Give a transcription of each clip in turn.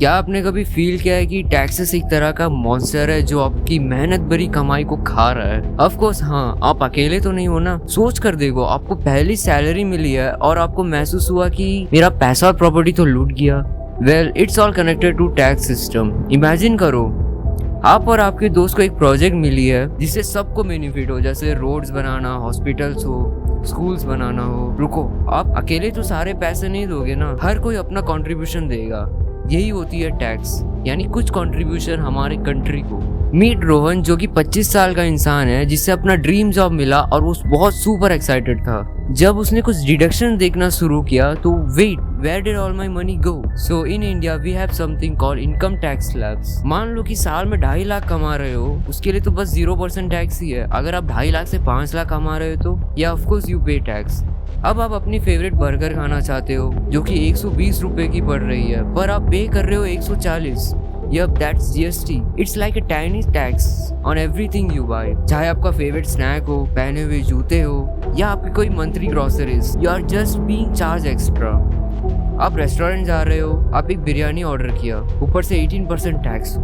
क्या आपने कभी फील किया है कि टैक्सेस एक तरह का मॉन्स्टर है जो आपकी मेहनत भरी कमाई को खा रहा है? ऑफ कोर्स हाँ, आप अकेले तो नहीं हो ना। सोच कर देखो, आपको पहली सैलरी मिली है और आपको महसूस हुआ कि मेरा पैसा और प्रॉपर्टी तो लूट गया। Well, it's all connected to tax system. Imagine करो, आप और आपके दोस्त को एक प्रोजेक्ट मिली है जिससे सबको बेनिफिट हो, जैसे रोड्स बनाना, हॉस्पिटल्स हो, स्कूल्स बनाना हो। रुको, आप अकेले तो सारे पैसे नहीं दोगे ना, हर कोई अपना कंट्रीब्यूशन देगा। यही होती है टैक्स, यानी कुछ कंट्रीब्यूशन हमारे कंट्री को। मीट रोहन, जो कि 25 साल का इंसान है जिससे अपना ड्रीम जॉब मिला और वो बहुत सुपर एक्साइटेड था। जब उसने कुछ डिडक्शन देखना शुरू किया तो wait, where did all my money go? So in India we have something called income tax slabs. मान लो कि साल में 2.5 लाख कमा रहे हो, उसके लिए तो बस 0% टैक्स ही है। अगर आप 2.5 लाख से 5 लाख कमा रहे हो तो या ऑफ कोर्स यू पे टैक्स। अब आप अपनी फेवरेट बर्गर खाना चाहते हो जो कि 120 रुपए की पड़ रही है, पर आप पे कर रहे हो 140। Yup, that's GST. It's like a tiny tax on everything you buy. चाहे आपका फेवरेट स्नैक हो, पहने हुए जूते हो, या आपकी कोई monthly groceries, you are just being charged extra. आप रेस्टोरेंट जा रहे हो, आप एक बिरयानी ऑर्डर किया, ऊपर से 18% टैक्स।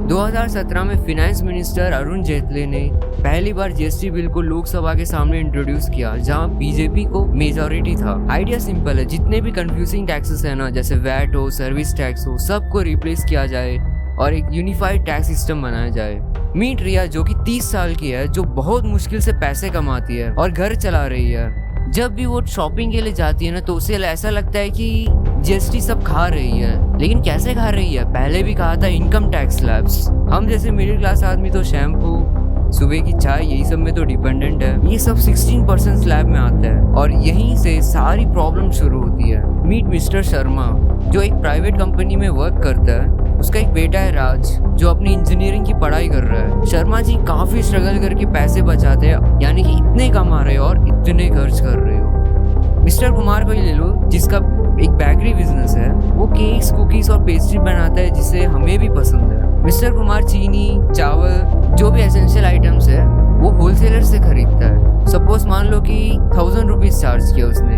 2017 में फाइनेंस मिनिस्टर अरुण जेटली ने पहली बार जीएसटी बिल को लोकसभा के सामने इंट्रोड्यूस किया, जहां बीजेपी को मेजॉरिटी था। आइडिया सिंपल है, जितने भी कंफ्यूजिंग टैक्सेस है ना, जैसे वैट हो, सर्विस टैक्स हो, सबको रिप्लेस किया जाए और एक यूनिफाइड टैक्स सिस्टम बनाया जाए। मीट रिया, जो कि 30 साल की है, जो बहुत मुश्किल से पैसे कमाती है और घर चला रही है, जब भी वो शॉपिंग के लिए जाती है ना तो उसे ऐसा लगता है कि जीएसटी सब खा रही है। लेकिन कैसे खा रही है? पहले भी कहा था इनकम टैक्स स्लैब्स। हम जैसे मिडिल क्लास आदमी तो शैम्पू, सुबह की चाय, यही सब में तो डिपेंडेंट है। ये सब 16% स्लैब में आता है और यहीं से सारी प्रॉब्लम शुरू होती है। मीट मिस्टर शर्मा, जो एक प्राइवेट कंपनी में वर्क करता है। उसका एक बेटा है राज, जो अपनी इंजीनियरिंग की पढ़ाई कर रहा है। शर्मा जी काफी स्ट्रगल करके पैसे बचाते हैं, यानी कि इतने कमा रहे हो और इतने खर्च कर रहे हो। मिस्टर कुमार को ही ले लो, जिसका एक बेकरी बिजनेस है। वो केक्स, कुकीज और पेस्ट्री बनाता है, जिसे हमें भी पसंद है। मिस्टर कुमार चीनी, चावल, जो भी एसेंशियल आइटम्स है वो होलसेलर से खरीदता है। सपोज मान लो कि 1000 रुपीज चार्ज किया उसने,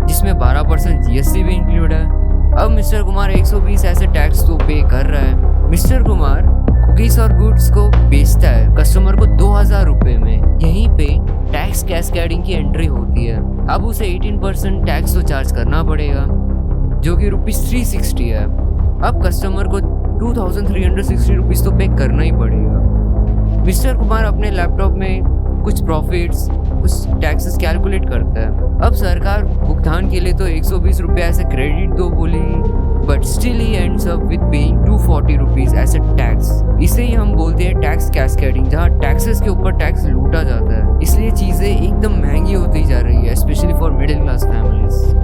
जिसमें 12% जीएसटी भी इंक्लूड है। अब मिस्टर कुमार 120 ऐसे टैक्स तो पे कर रहा है। मिस्टर कुमार कुकीज और गुड्स को बेचता है कस्टमर को 2000 रुपए में। यहीं पे टैक्स कैस्केडिंग की एंट्री होती है। अब उसे 18% टैक्स तो चार्ज करना पड़ेगा, जो कि ₹360 है। अब कस्टमर को 2360 रुपीज तो पे करना ही पड़ेगा। मिस्टर कुमार अपने लैपटॉप में कुछ प्रॉफिट्स, कुछ टैक्सेस कैलकुलेट करता है। अब सरकार भुगतान के लिए तो 120 रुपये ऐसे क्रेडिट दो बोली, but still he ends up with paying 240 rupees ऐसे टैक्स। इसे ही हम बोलते हैं टैक्स कैस्केडिंग, जहाँ टैक्सेस के ऊपर टैक्स लूटा जाता है। इसलिए चीजें एकदम महंगी होती जा रही है, specially for middle class families.